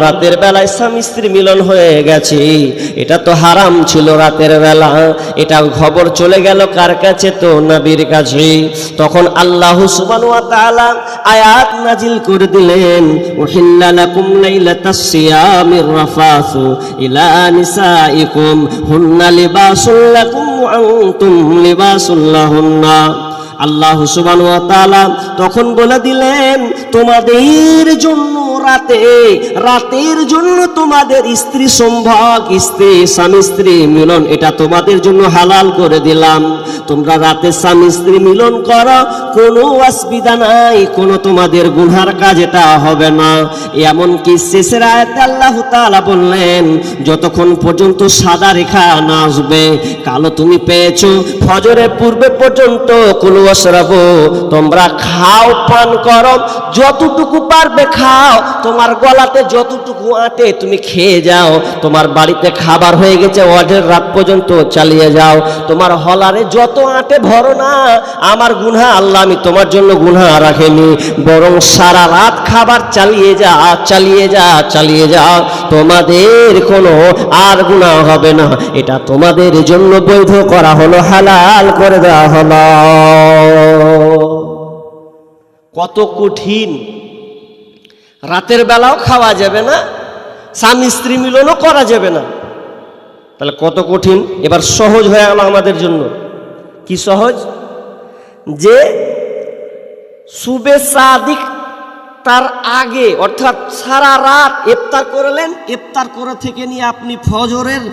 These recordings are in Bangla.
রাতের বেলায় স্বামী স্ত্রী মিলন হয়ে গেছে, এটা তো হারাম ছিল রাতের বেলা। এটা খবর চলে গেল কার কাছে? তো নবীর কাছে। তখন আল্লাহ সুবহানাহু ওয়া তাআলা আয়াত নাজিল করে দিলেন, উহিল্লা লাকুম লাইলাতাস সিয়ামির রাফাসু ইলা নিসাইকুম হুন্না লিবাসুল লাকুম ওয়া আনতুম লিবাসুল লাহুন্না। আল্লাহ সুবহানাহু ওয়া তাআলা তখন বলে দিলেন, তোমাদের জন্য রাতের জন্য তোমাদের স্ত্রী সম্ভোগ, স্বামী স্ত্রী মিলন, এটা তোমাদের জন্য হালাল করে দিলাম। তোমরা রাতে স্বামী স্ত্রী মিলন করো, কোনো অসুবিধা নাই, কোনো তোমাদের গুনার কাজ এটা হবে না। এমনকি শেষের আয়াতে আল্লাহ তাআলা বললেন, যতক্ষণ পর্যন্ত সাদা রেখা না আসবে, কালো তুমি পেয়েছো, ফজরের পূর্বে পর্যন্ত কুলু ওয়াশরাবু, তোমরা খাও পান করো, যতটুকু পারবে খাও, তোমার গলাতে যতটুকু আটে তুমি খেয়ে যাও। তোমার বাড়িতে খাবার হয়ে গেছে, অর্ধেক রাত পর্যন্ত চালিয়ে যাও। তোমার হলারে যত আটে ভরো না, আমার গুনাহ আল্লাহ আমি তোমার জন্য গুনাহ রাখিনি, বরং সারা রাত খাবার চালিয়ে যাও, তোমাদের কোনো আর গুনাহ হবে না। এটা তোমাদের জন্য বৈধ করা হলো, হালাল করে দেওয়া হলো। কত কঠিন! রাতের বেলাও খাওয়া যাবে না, স্বামী স্ত্রী মিলনও করা যাবে না, তাহলে কত কঠিন। এবার সহজ হয়ে গেল আমাদের জন্য। কি সহজ? যে সুবে সাদিক তার আগে, অর্থাৎ সারা রাত ইফতার করলেন, ইফতার করে থেকে নিয়ে আপনি ফজরের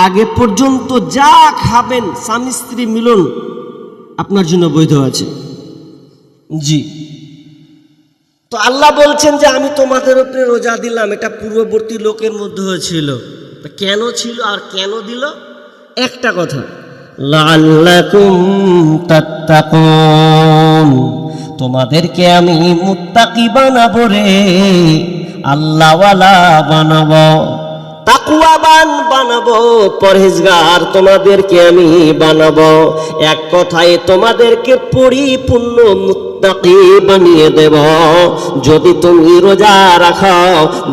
আগে পর্যন্ত যা খাবেন, স্বামী স্ত্রী মিলন আপনার জন্য বৈধ আছে। জি, তো আল্লাহ বলছেন যে আমি তোমাদের উপরে রোজা দিলাম। এটা পূর্ববর্তী লোকের মধ্যে ছিল। কেন ছিল আর কেন দিল? একটা কথা, লাআল্লাকুম তাত্তাকুন, তোমাদেরকে আমি মুত্তাকি বানাবো রে, আল্লাহওয়ালা বানাবো, তাকওয়াবান বানাবো, পরহেজগার তোমাদেরকে আমি বানাবো। এক কথায় তোমাদেরকে পরিপূর্ণ মুত্তাকি বানিয়ে দেব। যদি তুমি রোজা রাখো,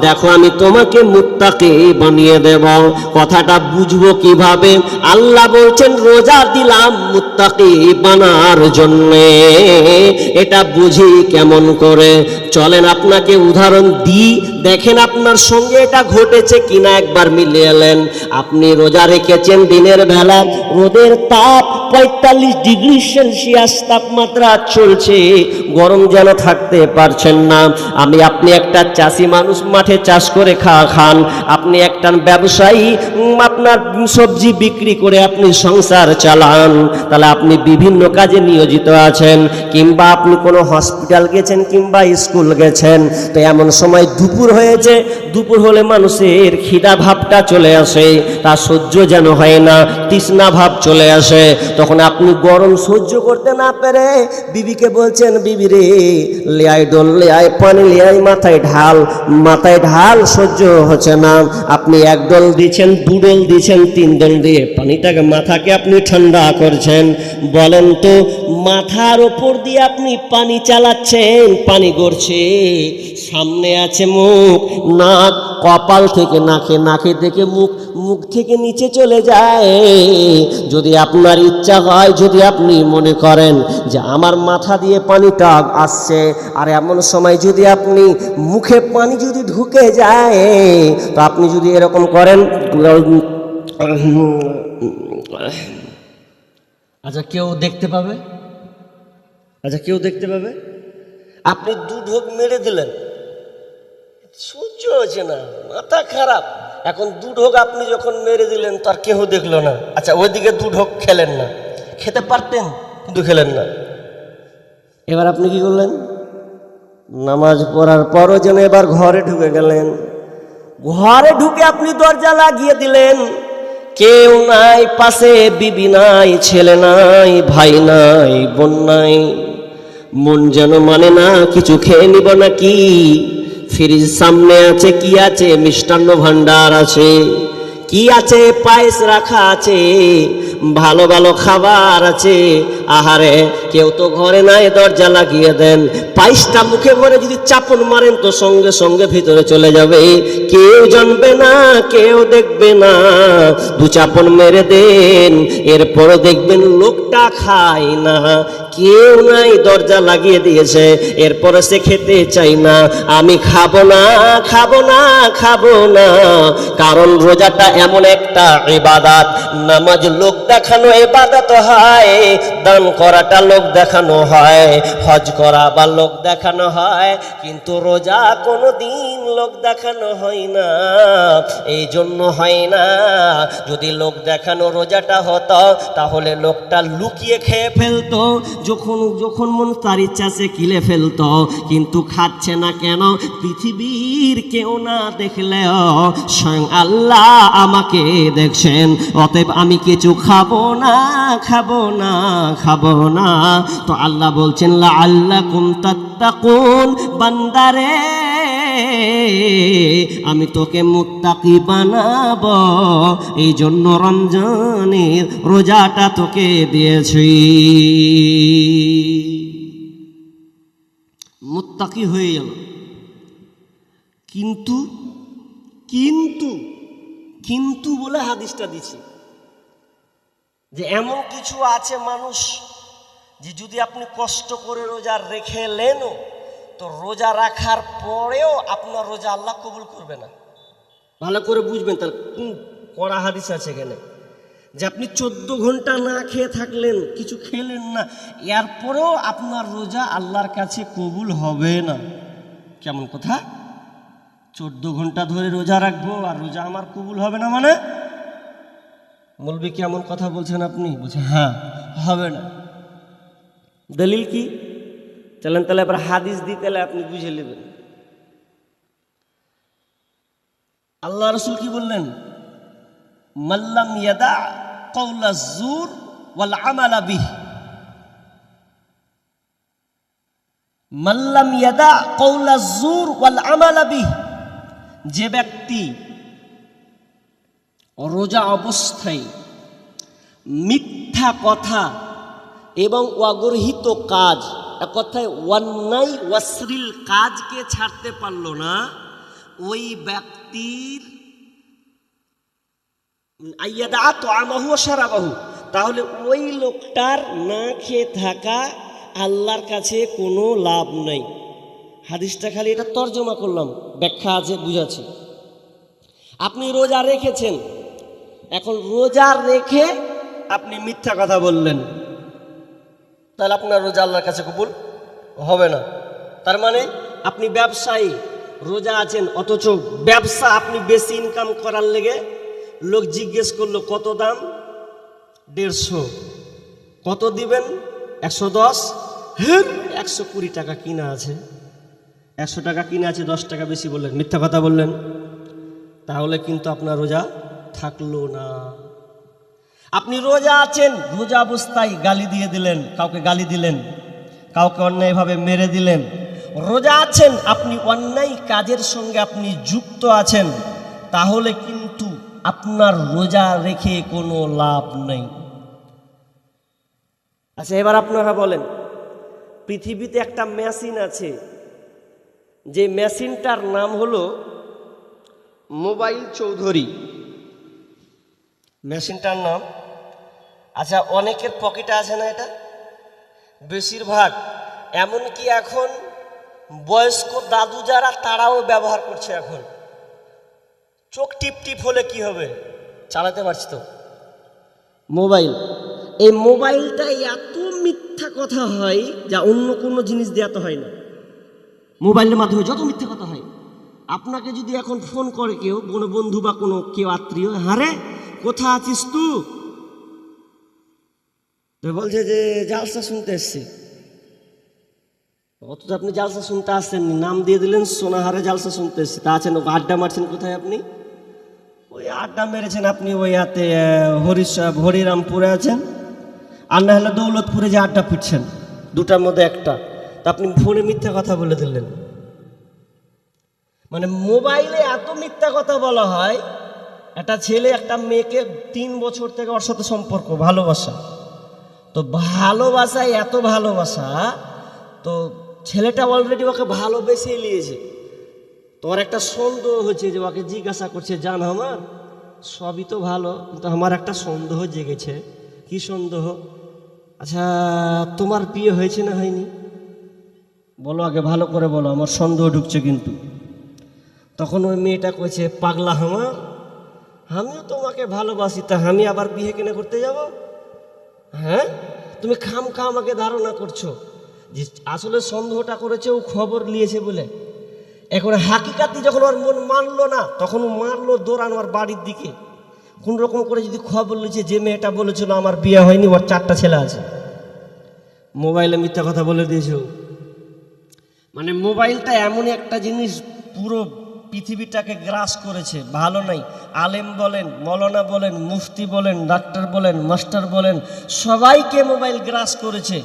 দেখো আমি তোমাকে মুত্তাকি বানিয়ে দেব। কথাটা বুঝবো কিভাবে? আল্লাহ বলছেন রোজা দিলাম মুত্তাকি বানার জন্যে। এটা বুঝি কেমন করে? চলেন আপনাকে উদাহরণ দিই, দেখেন আপনার সঙ্গে এটা ঘটেছে কিনা, একবার মিলিয়ে নেন। আপনি রোজা রেখেছেন দিনের বেলা, রোদের তাপ 45 ডিগ্রি সেলসিয়াস তাপমাত্রা চলছে, গরম যেন থাকতে পারছেন না। আপনি একটা চাষি মানুষ, মাঠে চাষ করে খান। আপনি একটা ব্যবসায়ী, আপনার সবজি বিক্রি করে আপনি সংসার চালান। তাহলে আপনি বিভিন্ন কাজে নিয়োজিত আছেন, কিংবা আপনি কোনো হসপিটাল গেছেন কিংবা স্কুল গেছেন। তো এমন সময় দুপুর হয়েছে, দুপুর হলে মানুষের খিদা ভাবটা চলে আসে, তা সহ্য যেন হয় না, তৃষ্ণা ভাব চলে আসে। তখন আপনি গরম সহ্য করতে না পেরে বিবিকে বলছেন, বিবি রে লে আয় ডোল, লে আয় পানি, লে আয় মাথায় ঢাল, সহ্য হচ্ছে না। আপনি 1 ডোল দিচ্ছেন, 2 ডোল দিচ্ছেন, 3 ডোল দিয়ে মাথাকে আপনি ঠান্ডা করছেন। বলেন তো, মাথার ওপর দিয়ে আপনি পানি চালাচ্ছেন, পানি গড়ছে, সামনে আছে মুখ, নাক, কপাল থেকে নাকে থেকে মুখ থেকে নিচে চলে যায়। যদি আপনার ইচ্ছা হয়, যদি আপনি মনে করেন যে আমার মাথা দিয়ে পানিটা আসছে, আর এমন সময় যদি আপনি মুখে পানি যদি ঢুকে যায়, তো আপনি যদি এরকম করেন, আচ্ছা কেউ দেখতে পাবে? আপনি 2 ঢোক মেরে দিলেন, সহ্য হচ্ছে না, মাথা খারাপ। এখন 2 ঢোক আপনি যখন মেরে দিলেন, তার কেউ দেখলো না। আচ্ছা ওইদিকে 2 ঢোক খেলেন না, খেতে পারতেন কিন্তু খেলেন না। এবার আপনি কি করলেন? নামাজ পড়ার পরও যেন এবার ঘরে ঢুকে গেলেন। ঘরে ঢুকে আপনি দরজা লাগিয়ে দিলেন, কেউ নাই পাশে, বিবি নাই, ছেলে নাই, ভাই নাই, বোন নাই। মন যেন মানে না, কিছু খেয়ে নিব নাকি? ফ্রিজ সামনে আছে, কি আছে? মিষ্টান্ন ভান্ডার আছে, কি আছে? পায়েস রাখা আছে, ভালো ভালো খাবার আছে। আহারে কেউ তো ঘরে নাই, দরজা লাগিয়ে দেন। পাইসটা মুখে ভরে যদি চাপন মারেন তো সঙ্গে সঙ্গে ভিতরে চলে যাবে, কেউ জানবে না, কেউ দেখবে না। দু চাপন মেরে দেন, এরপর দেখবেন লোকটা খায় না, কেউ নাই, দরজা লাগিয়ে দিয়েছে, এরপরে সে খেতে চাই না। আমি খাবো না, খাবো না, খাবো না। কারণ রোজাটা এমন একটা ইবাদত, নামাজ লোক দেখানো ইবাদত হয়, দান করাটা লোক দেখানো হয়, হজ করা বা লোক দেখানো হয়, কিন্তু রোজা কোনোদিন লোক দেখানো হয় না। এই জন্য হয় না। যদি লোক দেখানো রোজাটা হতো তাহলে লোকটা লুকিয়ে খেয়ে ফেলতো, যখন যখন মন তার ইচ্ছা সে কিলে ফেলতো, কিন্তু খাচ্ছে না কেন? পৃথিবীর কেউ না দেখলেও স্বয়ং আল্লাহ আমাকে দেখছেন, অতএব আমি কিছু খাবো না, খাবো না, খাবো না। তো আল্লাহ বলছেন লাআল্লাকুম তাত্তাকুন, বান্দারে আমি তোকে মুত্তাকি বানাবো, এই জন্য রমজানের রোজাটা তোকে দিয়েছি। মুত্তাকি হয়ে গেল, কিন্তু কিন্তু কিন্তু বলে হাদিসটা দিছি যে এমন কিছু আছে মানুষ যে যদি আপনি কষ্ট করে রোজা রেখে লেনও তো রোজা রাখার পরেও আপনার রোজা আল্লাহ কবুল করবে না। ভালো করে বুঝবেন, তার কোন কড়া হাদিস আছে এখানে, যে আপনি 14 ঘন্টা না খেয়ে থাকলেন, কিছু খেলেন না, এরপরেও আপনার রোজা আল্লাহর কাছে কবুল হবে না। কেমন কথা? 14 ঘন্টা ধরে রোজা রাখবো আর রোজা আমার কবুল হবে না মানে? মৌলবি কেমন কথা বলছেন আপনি? বলছেন হ্যাঁ হবে না। দলিল কি? চলেন তাহলে এবার হাদিস দিই, তাহলে আপনি বুঝে নেবেন। আল্লাহ রাসূল কি বললেন? মাল্লাম ইয়াদা কওলা যুর ওয়াল আমালা বিহি, মাল্লাম ইয়াদা কওলা যুর ওয়াল আমালা বিহি, যে ব্যক্তি রোজা অবস্থায় মিথ্যা কথা এবং অগর্হিত কাজ, এক কথায় অন্যায় অশ্লীল কাজকে ছাড়তে পারল না, ওই ব্যক্তির আইয়াদা তাআমাহু ওয়া শারাবাহু, তাহলে ওই লোকটার না খেয়ে থাকা আল্লাহর কাছে কোনো লাভ নাই। হাদিসটা খালি এটা তর্জমা করলাম, ব্যাখ্যা আছে, বুঝাচ্ছি। আপনি রোজা রেখেছেন, এখন রোজা রেখে আপনি মিথ্যা কথা বললেন, তাহলে আপনার রোজা আল্লাহর কাছে কবুল হবে না। তার মানে আপনি ব্যবসায়ী, রোজা আছেন, অথচ ব্যবসা আপনি বেশি ইনকাম করার লেগে লোক জিজ্ঞেস করলো কত দাম, 150, কত দিবেন, 110, হ্যাঁ 120 টাকা কিনা আছে, 100 টাকা কিনা আছে, 10 টাকা বেশি বললেন, মিথ্যা কথা বললেন, তাহলে কিন্তু আপনার রোজা থাকলো না। আপনি রোজা আছেন, রোজা অবস্থায় গালি দিয়ে দিলেন, কাউকে গালি দিলেন, কাউকে অন্যায়ভাবে মেরে দিলেন, রোজা আছেন, আপনি অন্যায় কাজের সঙ্গে আপনি যুক্ত আছেন, তাহলে কিন্তু আপনার রোজা রেখে কোনো লাভ নেই। আচ্ছা এবার আপনারা বলেন, পৃথিবীতে একটা মেশিন আছে, যে মেশিনটার নাম হলো মোবাইল চৌধুরী, মেশিনটার নাম। আচ্ছা অনেকের পকেটে আছে না এটা? বেশিরভাগ, এমনকি এখন বয়স্ক দাদু যারা তারাও ব্যবহার করছে। এখন চোখ টিপ টিপ হলে কি হবে, চালাতে পারছি তো মোবাইল। এই মোবাইলটা এত মিথ্যা কথা হয় যা অন্য কোনো জিনিস দিয়ে এত হয় না। মোবাইলের মাধ্যমে যত মিথ্যা কথা হয়, আপনাকে যদি এখন ফোন করে কেউ, কোনো বন্ধু বা কোনো কেউ আত্মীয়, হারে কোথা আছিস তুই, বলছে যে জালসা শুনতে এসছি, অথচ আপনি জালসা শুনতে আসছেননি, নাম দিয়ে দিলেন সোনাহারে জালসা শুনতে এসছি। তা আছেন আড্ডা মারছেন কোথায়? আপনি ওই আড্ডা মেরেছেন, আপনি ওই হাতে হরিরামপুরে আছেন, আর না হলে দৌলতপুরে যে আড্ডা পিটছেন, দুটার মধ্যে একটা। তা আপনি ফোনে মিথ্যা কথা বলে দিলেন। মানে মোবাইলে এত মিথ্যা কথা বলা হয়। একটা ছেলে একটা মেয়েকে 3 বছর থেকে ওর সাথে সম্পর্ক, ভালোবাসা, তো ভালোবাসায় এত ভালোবাসা, তো ছেলেটা অলরেডি ওকে ভালোবেসে নিয়েছে। তোর একটা সন্দেহ হচ্ছে যে ওকে জিজ্ঞাসা করছে, জান আমার সবই তো ভালো, কিন্তু আমার একটা সন্দেহ জেগেছে। কি সন্দেহ? আচ্ছা তোমার বিয়ে হয়েছে না হয়নি? বলো আগে, ভালো করে বলো, আমার সন্দেহ ঢুকছে কিন্তু। তখন ওই মেয়েটা কইছে, পাগলা আমার, আমিও তোমাকে ভালোবাসি, তা আমি আবার বিয়ে কেন করতে যাব? হ্যাঁ, তুমি খামখা আমাকে ধারণা করছো যে আসলে সন্দেহটা করেছে ও খবর নিয়েছে বলে। এখন হাকিকাতি যখন ওর মন মানলো না, তখন ও মারলো দৌড়ানো ওর বাড়ির দিকে। কোন রকম করে যদি খবর নিয়েছে যে মেয়েটা বলেছিল আমার বিয়ে হয়নি, ওর 4টা ছেলে আছে, মোবাইলে মিথ্যা কথা বলে দিয়েছে। মানে মোবাইলটা এমন একটা জিনিস পুরো পৃথিবীটাকে গ্রাস করেছে, ভালো নাই। আলেম বলেন, মৌলানা বলেন, মুফতি বলেন, ডাক্তার বলেন, মাস্টার বলেন, সবাইকে মোবাইল গ্রাস করেছে।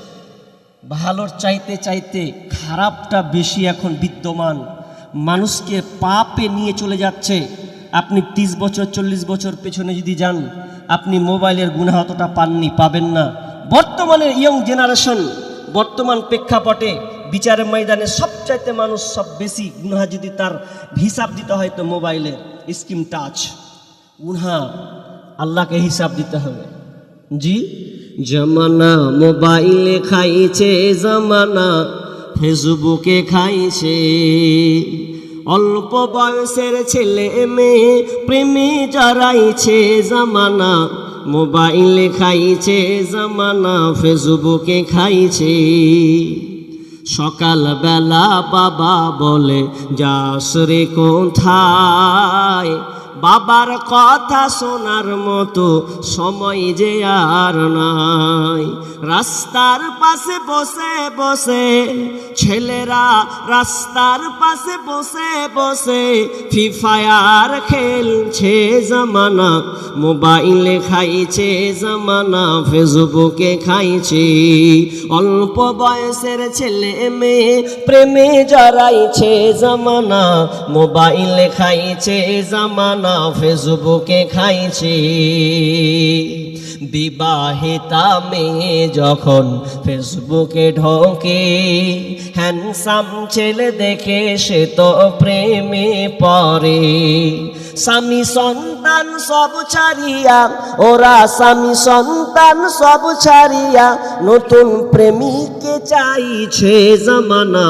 ভালোর চাইতে চাইতে খারাপটা বেশি এখন বিদ্যমান, মানুষকে পাপে নিয়ে চলে যাচ্ছে। আপনি 30 বছর 40 বছর পেছনে যদি যান, আপনি মোবাইলের গুনাহ অতটা পাননি, পাবেন না। বর্তমানের ইয়ং জেনারেশন, বর্তমান প্রেক্ষাপটে বিচারের ময়দানে সবচাইতে মানুষ সব বেশি গুনাহ যদি তার হিসাব দিতে হয় তো মোবাইলের স্ক্রিন টাচ গুনাহ আল্লাহকে হিসাব দিতে হবে। জি, জামানা মোবাইলে খাইছে, জামানা ফেসবুকে খাইছে, অল্প বয়সের ছেলে মেয়ে প্রেমে জড়াইছে, জামানা মোবাইলে খাইছে, জামানা ফেসবুকে খাইছে। সকালবেলা বাবা বলে যাস রে কোথায়, বাবার কথা শোনার মতো সময় যে আর নাই। রাস্তার পাশে বসে বসে ছেলেরা, রাস্তার পাশে বসে বসে ফ্রি ফায়ার খেলছে, জামানা মোবাইলে খাইছে, জামানা ফেসবুকে খাইছে। অল্প বয়সের ছেলে মেয়ে প্রেমে জড়াইছে, জামানা মোবাইলে খাইছে, জামানা ফেসবুকে খাইছে। বিবাহিতা মেয়ে যখন ফেসবুকে ঢোকে, হ্যান্ডসাম ছেলে দেখে সে তো প্রেমে পড়ে। স্বামী সন্তান সব ছাড়িয়া, ওরা স্বামী সন্তান সব ছাড়িয়া নতুন প্রেমিককে চাইছে, জামানা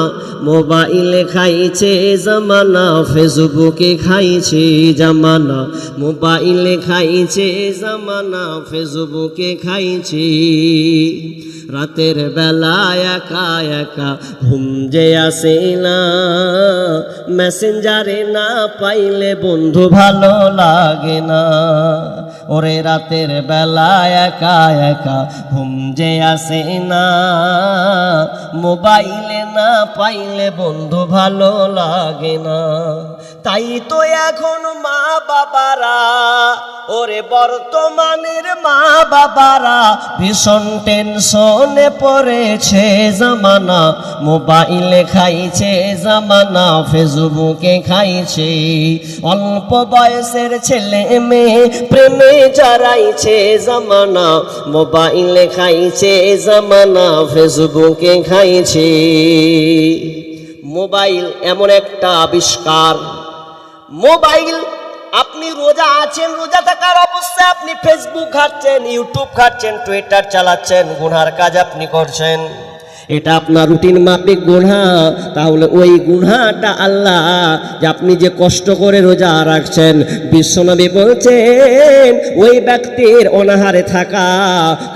মোবাইলে খাইছে, জামানা ফেসবুকে খাইছে, জামানা মোবাইলে খাইছে, জামানা ফেসবুকে খাইছে। রাতের বেলা একা একা ঘুম যে আসে না, মেসেঞ্জারে না পাইলে বন্ধু ভালো লাগে না। ওরে রাতের বেলা একা একা ঘুম যে আসে না, মোবাইলে না পাইলে বন্ধু ভালো লাগে না। তাই তো এখন মা বাবারা, ওরে বর্তমানের মা বাবারা ভীষণ টেনশনে পড়েছে, জামানা মোবাইলে খাইছে, জামানা ফেসবুকে খাইছে। অল্প বয়সের ছেলে মেয়ে প্রেমে জড়াইছে, জামানা মোবাইলে খাইছে, জামানা ফেসবুকে খাইছে। মোবাইল এমন একটা আবিষ্কার, মোবাইল আপনি রোজা আছেন, রোজা থাকার অবস্থায় আপনি ফেসবুক ঘাঁটছেন, ইউটিউব ঘাঁটছেন, টুইটার চালাচ্ছেন, গুনহার কাজ আপনি করছেন, এটা আপনার রুটিন মাফিক গুনাহ। তাহলে ওই গুনাহটা আল্লাহ যে আপনি যে কষ্ট করে রোজা রাখছেন, বিশ্বনবী বলছেন ওই ব্যক্তির অনাহারে থাকা,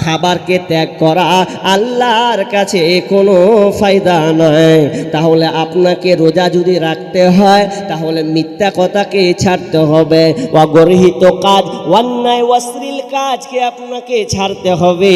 খাবারকে ত্যাগ করা আল্লাহর কাছে কোনো ফায়দা নয়। তাহলে আপনাকে রোজা যদি রাখতে হয়, তাহলে মিথ্যা কথাকে ছাড়তে হবে, অগর্হিত কাজ, অন্যায় অশ্লীল কাজকে আপনাকে ছাড়তে হবে।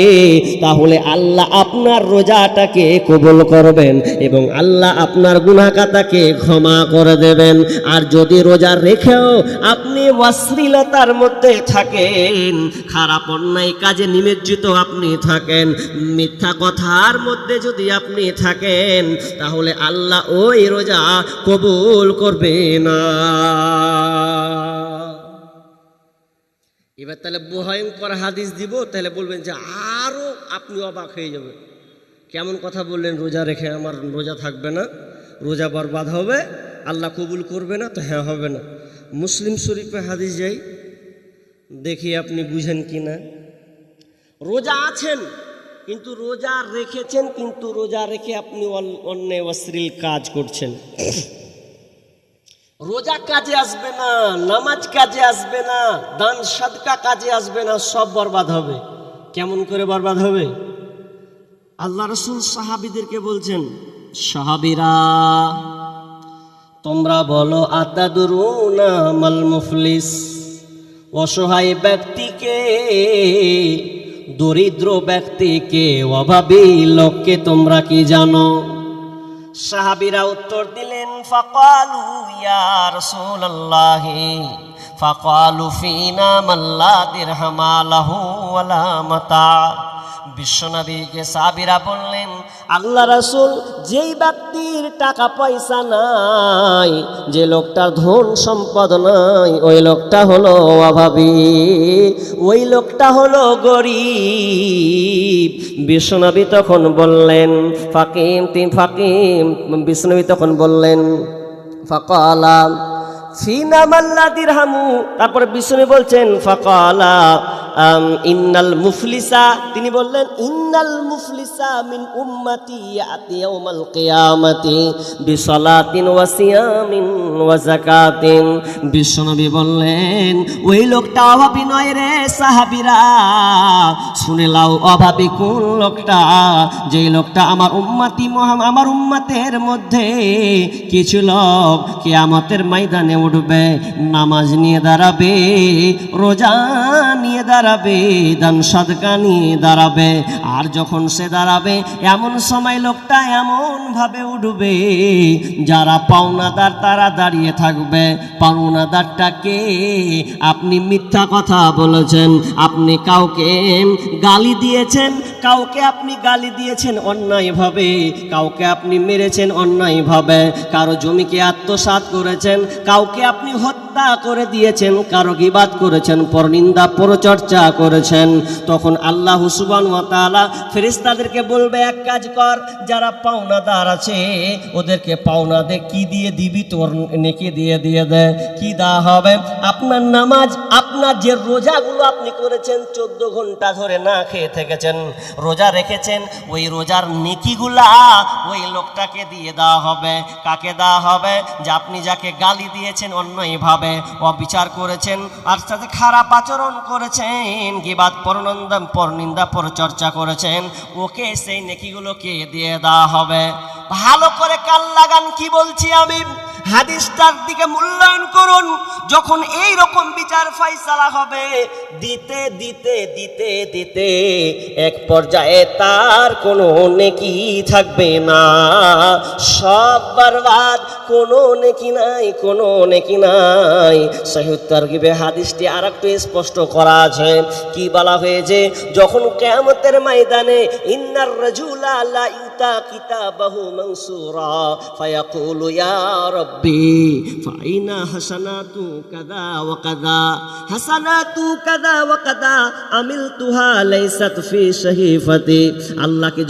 তাহলে আল্লাহ আপনার রোজাটাকে কবুল করবেন এবং আল্লাহ আপনার গুনাহ খাতাকে ক্ষমা করে দেবেন। আর যদি রোজা রেখেও আপনি অশ্লীলতার মধ্যে থাকেন, খারাপ অন্যায় কাজে নিমজ্জিত আপনি থাকেন, মিথ্যা কথার মধ্যে যদি আপনি থাকেন, তাহলে আল্লাহ ওই রোজা কবুল করবে না। এবার তাহলে ভয়ঙ্কর হাদিস দিব, তাহলে বলবেন যে আপনি অবাক হয়ে যাবেন, কেমন কথা বললেন, রোজা রেখে আমার রোজা থাকবে না, রোজা বরবাদ হবে, আল্লাহ কবুল করবে না? তো হ্যাঁ, হবে না। মুসলিম শরীফে হাদিস যাই, দেখি আপনি বুঝেন কি না। রোজা আছেন কিন্তু রোজা রেখেছেন, কিন্তু রোজা রেখে আপনি অন্যায় অশ্লীল কাজ করছেন। রোজা কাজে আসবে না, নামাজ কাজে আসবে না, দান সাদকা কাজে আসবে না, সব বরবাদ হবে। কেমন করে বরবাদ হবে? আল্লাহ রাসূল সাহাবীদেরকে বলছেন, সাহাবীরা তোমরা বলো আতাদরুনা মাল মুফলিস, অসহায় ব্যক্তিকে, দরিদ্র ব্যক্তিকে, অভাবী লোককে তোমরা কি জানো? সাহাবীরা উত্তর দিলেন, ফাকালু ইয়া রাসূলুল্লাহ, ফাকালু ফিনা মাল্লা দিরহামা লাহু ওয়ালা মাতা। বিশ্বনবীকে সাহাবীরা বললেন, আল্লাহ রাসূল, যেই ব্যক্তির টাকা পয়সা নাই, যে লোকটার ধন সম্পদ নাই, ওই লোকটা হলো অভাবী, ওই লোকটা হলো গরিব। বিশ্বনবী তখন বললেন, বিশ্বনবী তখন বললেন, ফাকালা ফিনা মাল্লা দিরহামু। তারপরে বিশ্বনবী বলছেন, ফাকালা ইন্নাল মুফলিসা, তিনি বললেন, ইন্নাল মুফলিসা মিন উম্মতি ইয়াতি ইয়াউমাল কিয়ামাতি বিসালাতিন ওয়া সিয়ামিন ওয়া যাকাতিন। বিশ্বনবী বললেন, ওই লোকটা অভাবী নয় রে সাহাবীরা, শুনে লাও, অভাবী কোন লোকটা? যেই লোকটা আমার উম্মতি, আমার উম্মতের মধ্যে কিছু লোক কিয়ামতের ময়দানে উঠবে, নামাজ নিয়ে দাঁড়াবে, রোজা নিয়ে দাঁড়াবে, দান সাদকা নিয়ে দাঁড়াবে। আর যখন সে দাঁড়াবে, এমন সময় লোকটা এমন ভাবে উঠবে, যারা পাওনাদার তারা দাঁড়িয়ে থাকবে। পাওনাদারটাকে আপনি মিথ্যা কথা বলেছেন, আপনি কাউকে গালি দিয়েছেন, কাউকে আপনি গালি দিয়েছেন অন্যায়ভাবে, কাউকে আপনি মেরেছেন অন্যায়ভাবে, কারো জমিকে আত্মসাৎ করেছেন, কাউকে আপনি হত্যা করে দিয়েছেন, কারো গীবাত করেছেন, পরনিন্দা পরচর্চা করেছেন। তখন আল্লাহ সুবহানাহু ওয়া তাআলা ফেরেশতাদেরকে বলবে, এক কাজ কর, যারা পাওনাদার আছে ওদেরকে পাওনা দে। কি দিয়ে দিবি? তোর নেকি দিয়ে দিয়ে দে। কি দেওয়া হবে? আপনার নামাজ, আপনার যে রোজাগুলো আপনি করেছেন, 14 ঘন্টা ধরে না খেয়ে থেকেছেন, রোজা রেখেছেন, ওই রোজার নেকিগুলা ওই লোকটাকে দিয়ে দেওয়া হবে। কাকে দেওয়া হবে? যে আপনি যাকে গালি দিয়েছেন অন্যায়ভাবে, অবিচার করেছেন, আর সাথে খারাপ আচরণ করেছেন, গীবাত পরনিন্দা পরচর্চা করেছেন, ওকে সেই নেকিগুলোকে দিয়ে দেওয়া হবে। ভালো করে কান লাগান, কি বলছি আমি, হাদিসটার দিকে মূল্যায়ন করুন। যখন এই রকম বিচার ফয়সালা হবে, দিতে দিতে দিতে দিতে এক পর্যায়ে তার কোনো নেকি থাকবে না, সব বরবাদ, কোনো নেকি নাই, কোনো নেকি নাই। সহিহ তারগিবে হাদিসটি আরেকটু স্পষ্ট করা আছে। কি বলা হয়েছে? যখন কিয়ামতের ময়দানে ইন্নার রাজুলা লা ইউতা কিতাবাহু মানসুরা ফায়াকুলু ইয়া রাব্বি ফাইনা হাসানাতু কাযা ওয়া কাযা, হাসানাতু কাযা ওয়া কাযা আমিলতুহা লাইসাত ফি শাহিফাতি। আল্লাহকে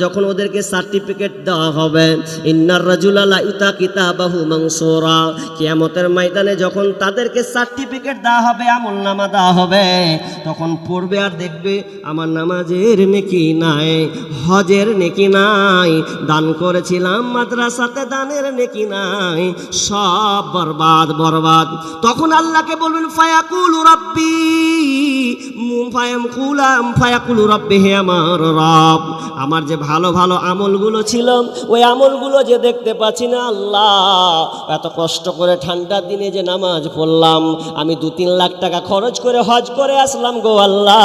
যখন ওদেরকে সার্টিফিকেট দেওয়া হবে, ইন্নার রাজুলা লা ইউতা কিতাবাহু মানসুরা, কিয়ামতের ময়দানে যখন তাদেরকে সার্টিফিকেট দেওয়া হবে, আমলনামা দেওয়া হবে, তখন পড়বে আর দেখবে আমার নামাজের নেকি নাই, হজের নেকি নাই, দান করেছিলাম মাদ্রাসাতে, দানের নেকি নাই, সব বরবাদ বরবাদ। তখন আল্লাহকে বলবেন, ফায়াকুলু রাব্বি, ফায়াকুলু রাব্বি, হে আমার রব, আমার যে ভালো ভালো আমলগুলো ছিল, ওই আমলগুলো যে দেখতে পাচ্ছি না আল্লাহ, এত কষ্ট করে ঠান্ডার দিনে যে নামাজ পড়লাম, আমি 2-3 লাখ টাকা খরচ করে হজ করে আসলাম গো আল্লাহ,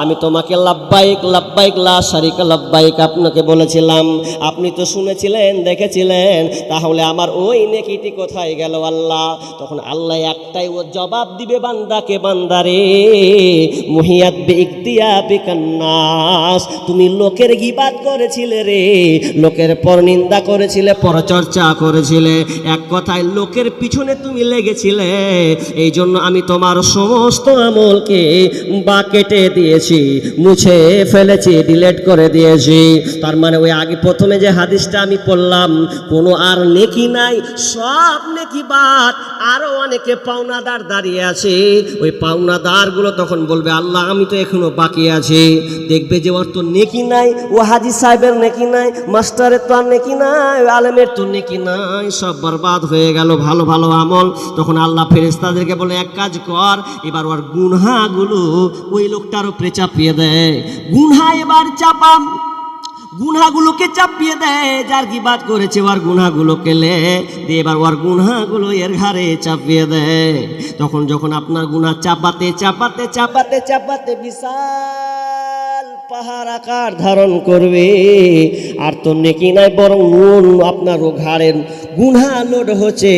আমি তোমাকে লাব্বাইক লাব্বাইক লা শারিকা লাব্বাইক আপনাকে বলেছিলাম, আপনি তো শুনেছিলেন, দেখেছিলেন, তাহলে আমার ওই নেকিটি কোথায় গেল আল্লাহ? তখন আল্লাহ একটাই ও জবাব দিবে বান্দাকে, বান্দারে মুহিয়াত বিইকতিয়াবিকান নাস, তুমি লোকের গীবাত করেছিলে রে, লোকের পরনিন্দা করেছিলে, পরচর্চা করেছিলে, এক কথায় লোকের পিছনে তুমি লেগেছিলে। এই জন্য আমি তোমার সমস্ত আমলকে কেটে দিয়েছি, মুছে ফেলেছি, ডিলিট করে দিয়েছি। তার মানে ওই আগে প্রথমে যে হাদিসটা আমি পড়লাম, কোনো আর নেকি নাই, সব নেকি বাদ। আরো অনেকে পাওনাদার দাঁড়িয়ে আছে, ওই পাওনাদারগুলো তখন বলবে আল্লাহ আমি তো এখনো বাকি আছি। দেখবে যে ওর তো নেকি নাই, ও হাজি সাহেবের নেকি নাই, মাস্টারের তো আর নেকি নাই, আলেমের তো নেকি নাই, সব বরবাদ হয়ে গেল ভালো ভালো আমল। তখন আল্লাহ ফেরেশতাদেরকে বলে এক কাজ কর, এবার ওর গুনহাগুলো ওই লোকটার উপরে চাপিয়ে দেয়। গুনহা এবার চাপাম, গুনহাগুলোকে চাপিয়ে দেয়, যার গীবাত করেছে ওর গুনহাগুলোকে লে দিয়ে এবার ওর গুনহাগুলো এর ঘাড়ে চাপিয়ে দেয়। তখন যখন আপনার গুনহা চাপাতে চাপাতে চাপাতে চাপাতে বিশাল পাহাড় আকার ধারণ করবে, আর তো নেকি নাই বরং নুন আপনার ঘাড়ের গুনহা লোড হচ্ছে,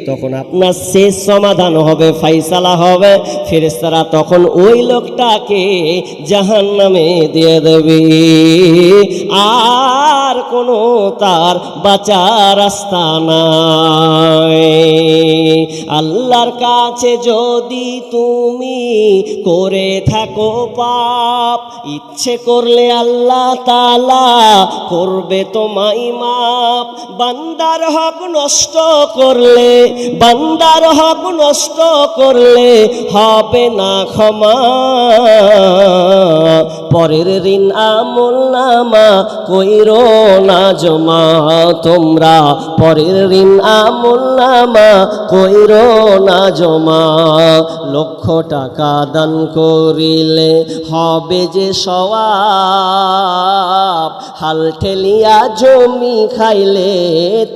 তখন আপনার শেষ সমাধান হবে, ফাইসালা হবে। ফেরেশতারা তখন ওই লোকটাকে জাহান্নামে দিয়ে দেবে, আর কোনো তার বাঁচার রাস্তা নাই। আল্লাহর কাছে যদি তুমি করে থাকো পাপ, ইচ্ছে করলে আল্লাহ তাআলা করবে তোমায় মাপ। বান্দার হক নষ্ট করলে, বান্দার হক নষ্ট করলে হবে না ক্ষমা, পরের ঋণ আমল নামা কইরো না জমা। তোমরা পরের ঋণ আমল নামা কইরো না জমা। লক্ষ টাকা দান করিলে হবে যে সওয়াব, হাল ঠেলিয়া জমি খাইলে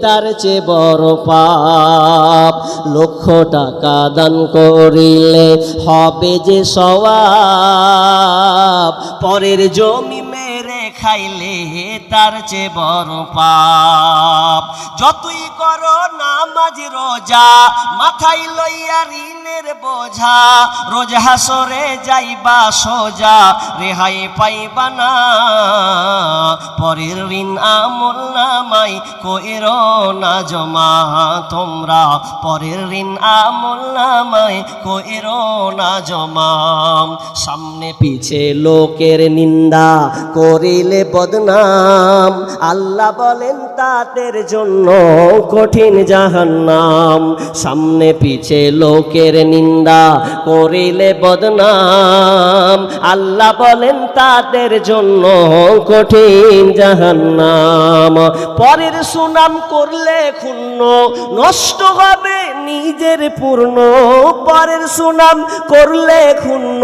তার চেয়ে বড় পাপ। লক্ষ টাকা দান করিলে হবে যে সওয়াব, পরের জমি মেরে খাইলে তার চেয়ে বড় পাপ। যতই করো নামাজ রোজা, মাথায় লইয়া ঋণের বোঝা, রোজ হাসরে যাইবা সোজা, রেহাই পাইবা না। পরের ঋণ আমল নামাই কইরো না জমা। তোমরা পরের ঋণ আমল নামাই কইরো না জমা। সামনে পিছে লোকের নিন্দা করিলে বদনাম, আল্লাহ বলেন তাদের জন্য কঠিন জাহান্নাম। সামনে পিছে লোকের নিন্দা করিলে বদনাম, আল্লাহ বলেন তাদের জন্য কঠিন জাহান্নাম। পরের সুনাম করলে ক্ষুণ্ণ, নষ্ট হবে নিজের পূর্ণ। পরের সুনাম করলে ক্ষুণ্ণ,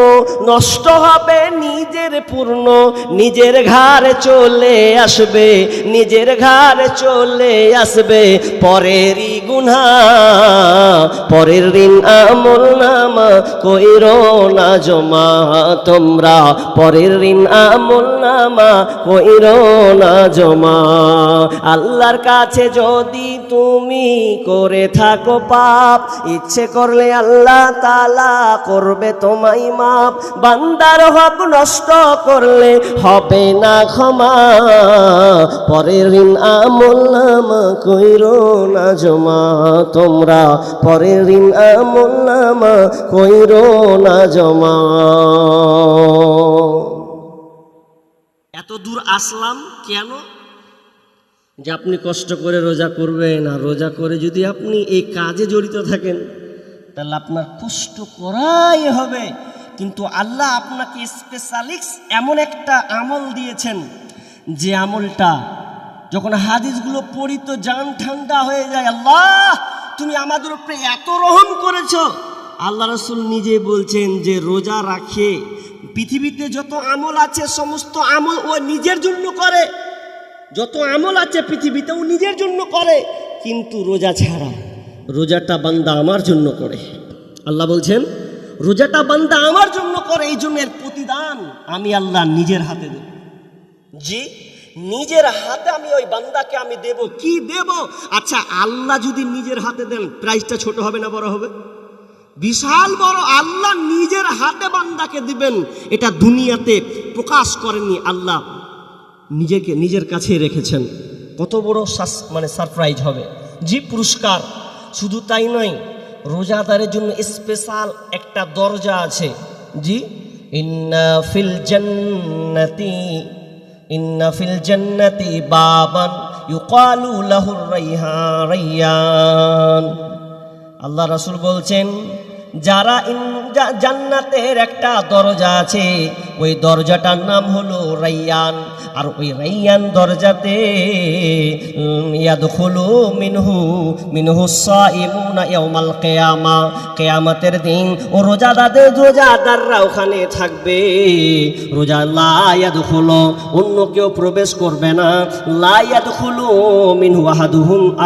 নষ্ট হবে নিজের পূর্ণ। নিজের ঘাড়ে চলে আসবে, নিজের ঘাড়ে চলে আসবে পরেরই গুনাহ। পরের ঋণ আমল নামা কইরো না জমা। তোমরা পরের ঋণ আমল নামা কইরো না জমা। আল্লাহর কাছে যদি তুমি করে থাকো পাপ, ইচ্ছে করলে আল্লাহ তাআলা করবে তোমায় মাপ। বান্দার হক নষ্ট করলে হবে না ক্ষমা, পরের ঋণ আমল নামা কইরো না জমা। তোমরা পরের ঋণ আমল নামা কইরো না জমা। এত দূর আসলাম কেন? যে আপনি কষ্ট করে রোজা করবেন, আর রোজা করে যদি আপনি এই কাজে জড়িত থাকেন তাহলে আপনার কষ্ট করাই হবে। কিন্তু আল্লাহ আপনাকে স্পেশালিস্ট এমন একটা আমল দিয়েছেন, যে আমলটা যখন হাদিসগুলো পড়ি তো জান ঠান্ডা হয়ে যায়। আল্লাহ তুমি আমাদের উপরে এত রহম করেছো। আল্লাহ রাসূল নিজে বলছেন যে রোজা রাখে, পৃথিবীতে যত আমল আছে সমস্ত আমল ও নিজের জন্য করে। যত আমল আছে পৃথিবীতে ও নিজের জন্য করে, কিন্তু রোজা ছাড়া, রোজাটা বান্দা আমার জন্য করে। আল্লাহ বলছেন রোজাটা বান্দা আমার জন্য করে, এই জন্য এর প্রতিদান আমি আল্লাহ নিজের হাতে দেব। জি, নিজের হাতে আমি ওই বান্দাকে আমি দেব। কি দেব? আচ্ছা, আল্লাহ যদি নিজের হাতে দেন প্রাইসটা ছোট হবে না বড় হবে? বিশাল বড় আল্লাহ নিজের হাতে বান্দাকে দিবেন, এটা দুনিয়াতে প্রকাশ করেননি, আল্লাহ নিজেকে নিজের কাছে রেখেছেন। কত বড় সারপ্রাইজ হবে। জি পুরস্কার। শুধু তাই নয়, রোজাদারের জন্য স্পেশাল একটা দরজা আছে। জি, ইন্না ফিল জান্নাতি বাবান ইউকালু লাহুর রাইয়ান। আল্লাহ রাসূল বলছেন, যারা জান্নাতের একটা দরজা আছে, ওই দরজাটার নাম হলো রাইয়ান। আর ওই রাইয়ান দরজাতে ইয়াদখুলু মিনহু সাইমুনা ইয়াউমাল কিয়ামা, কিয়ামতের দিন ও রোজাদাররা ওখানে থাকবে। রোজা লা ইয়াদখুলু, অন্য কেউ প্রবেশ করবে না। লা ইয়াদখুলু মিনহু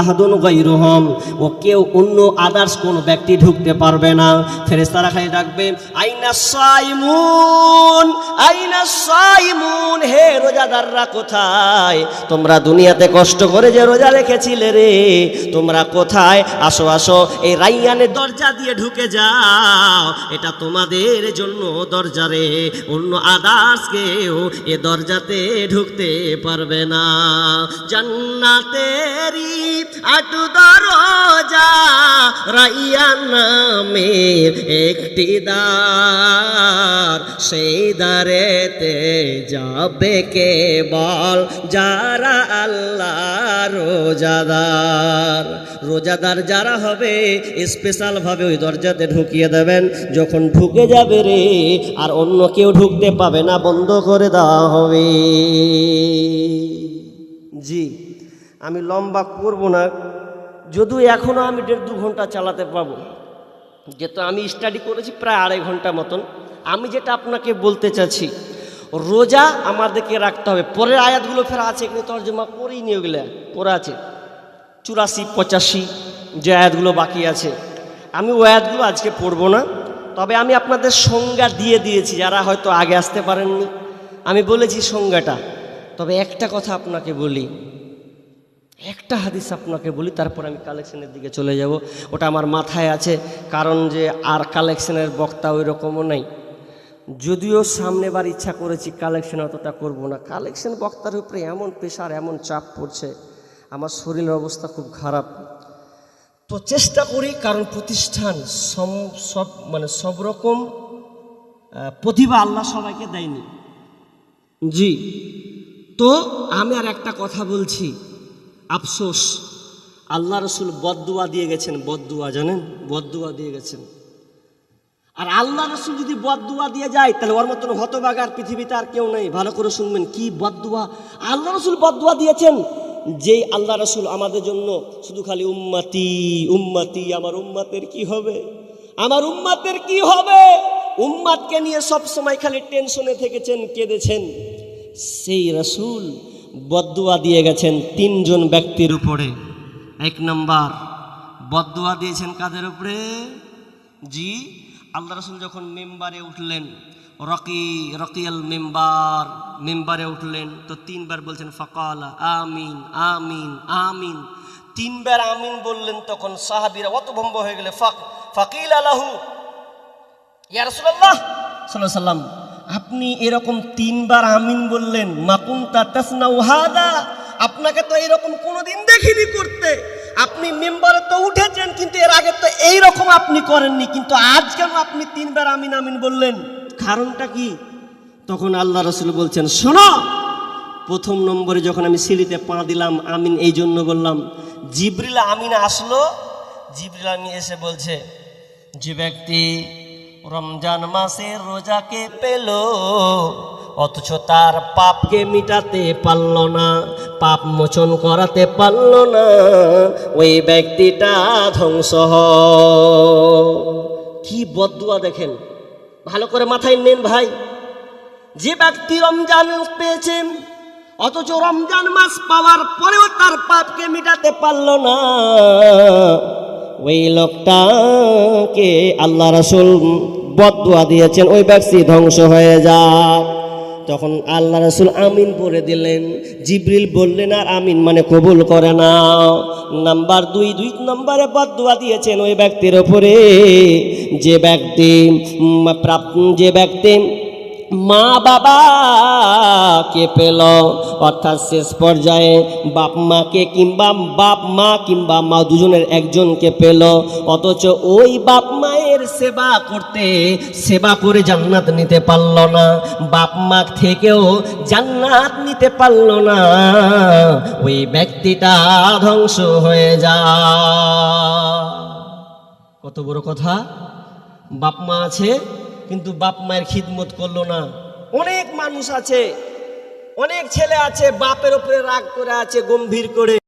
আহাদুন গায়রুহুম, ও কেউ অন্য আদার্স কোন ব্যক্তি ঢুকতে পারবে না। ফেরেশতারা খালি ডাকবে, আইনাস সাইমুন, আইনাস সাইমুন, হে রোজাদাররা কোথায়? তোমরা দুনিয়াতে কষ্ট করে যে রোজা রেখেছিলে রে, তোমরা কোথায়? আসো আসো, এই রাইয়ানের দরজা দিয়ে ঢুকে যাও, এটা তোমাদের জন্য দরজা রে, অন্য আদার্স কেউ এ দরজাতে ঢুকতে পারবে না। জান্নাতেরই ৮ দরজা, রাইয়ান নামের একটি দ্বার, সেই দ্বারেতে যাবে কেবল যারা আল্লাহ রোজাদার যারা হবে, স্পেশাল ভাবে ওই দরজাতে ঢুকিয়ে দেবেন। যখন ঢুকে যাবে রে, আর অন্য কেউ ঢুকতে পাবে না, বন্ধ করে দেওয়া হবে। জি, আমি লম্বা করব না, যদিও এখনো আমি 1.5-2 ঘন্টা চালাতে পাবো, যেহেতু আমি স্টাডি করেছি প্রায় 2.5 ঘন্টা মতন। আমি যেটা আপনাকে বলতে চাচ্ছি, রোজা আমাদেরকে রাখতে হবে। পরের আয়াতগুলো ফের আছে, এখানে তর্জমা করেই নিয়ে গেলে পরে আছে 84-85 যে আয়াতগুলো বাকি আছে। আমি ওই আয়াতগুলো আজকে পড়বো না, তবে আমি আপনাদের সংজ্ঞা দিয়ে দিয়েছি, যারা হয়তো আগে আসতে পারেননি আমি বলেছি সংজ্ঞাটা। তবে একটা কথা আপনাকে বলি, একটা হাদিস আপনাকে বলি, তারপর আমি কালেকশনের দিকে চলে যাব। ওটা আমার মাথায় আছে, কারণ যে আর কালেকশনের বক্তা ওই রকমও নেই। যদিও সামনেবার ইচ্ছা করেছি, কালেকশন অতটা করব না। কালেকশন বক্তার উপরে এমন প্রেশার, এমন চাপ পড়ছে, আমার শরীরের অবস্থা খুব খারাপ। তো চেষ্টা করি, কারণ প্রতিষ্ঠান সব রকম প্রতিভা আল্লাহ সবাইকে দেয়নি। জি, তো আমি আর একটা কথা বলছি, আফসোস, আল্লাহ রসুল বদদুয়া দিয়ে গেছেন। বদদুয়া জানেন? বদদুয়া দিয়ে গেছেন। আর আল্লাহ রসুল যদি বদদুয়া দিয়ে যায়, তাহলে ওর মতন হতভাগার পৃথিবীতে আর কেউ নেই। ভালো করে শুনবেন, কি বদদুয়া আল্লাহ রসুল বদদুয়া দিয়েছেন। যেই আল্লাহ রসুল আমাদের জন্য শুধু খালি উম্মতি উম্মতি, আমার উম্মতের কি হবে, আমার উম্মতের কি হবে, উম্মতকে নিয়ে সব সময় খালি টেনশনে থেকেছেন, কেঁদেছেন। সেই রসুল বদদুয়া দিয়ে গেছেন 3 জন ব্যক্তির উপরে। 1 নম্বর বদদুয়া দিয়েছেন কাদের উপরে? জি, আল্লাহ রসুল যখন মেম্বারে উঠলেন, রকিয়াল মেম্বারে উঠলেন, তো 3 বার বলছেন ফাকালা আমিন আমিন আমিন। 3 বার আমিন বললেন, তখন সাহাবীরা হতভম্ব হয়ে গেলে, ফাকিলা লাহু ইয়া রাসূলুল্লাহ সাল্লাল্লাহু আলাইহি ওয়াসাল্লাম, আপনি এরকম 3 বার আমিন বললেন, মাকুনতা তাসনাউ হাদা, আপনাকে তো এরকম কোনোদিন দেখিনি করতে। আপনি মেম্বারে তো উঠেছেন, কিন্তু এর আগে তো এইরকম আপনি করেননি, কিন্তু আজ কেন আপনি 3 বার আমিন আমিন বললেন? কারণটা কি? তখন আল্লাহ রসুল বলছেন, শোনো, 1 নম্বরে যখন আমি সিঁড়িতে পা দিলাম, আমিন এই জন্য বললাম, জিবরিল আমিন আসলো। জিবরিল আমিন এসে বলছে, যে ব্যক্তি রমজান মাসের রোজাকে পেল, অথচ তার পাপকে মিটাতে পারল না, পাপ মোচন করাতে পারল না, ওই ব্যক্তিটা ধ্বংস হয়। কি বদদুয়া দেখেন, ভালো করে মাথায় নেন ভাই। যে ব্যক্তি রমজান পেয়েছেন, অথচ রমজান মাস পাওয়ার পরেও তার পাপকে মিটাতে পারল না, ওই লোকটাকে আল্লাহ রাসূল বদদুয়া দিয়েছেন, ওই ব্যক্তি ধ্বংস হয়ে যায়। তখন আল্লাহ রাসূল আমিন পড়ে দিলেন। জিবরিল বললেন আর আমিন মানে কবুল করে না। নাম্বার 2, 2 নম্বরে বদদুয়া দিয়েছেন ওই ব্যক্তির উপরে যে ব্যক্তি মা বাবাকে পেল, অর্থাৎ শেষ পর্যায়ে বাপ মা কিংবা মা দুজনের একজনকে পেল, অথচ ওই বাপ মায়ের সেবা করে জান্নাত নিতে পারল না, বাপ মা থেকেও জান্নাত নিতে পারল না, ওই ব্যক্তিটা ধ্বংস হয়ে যায়। কত বড় কথা! বাপ মা আছে কিন্তু বাপ মায়ের খিদমত করলো না। অনেক মানুষ আছে, অনেক ছেলে আছে বাপের উপরে রাগ করে আছে গম্ভীর করে।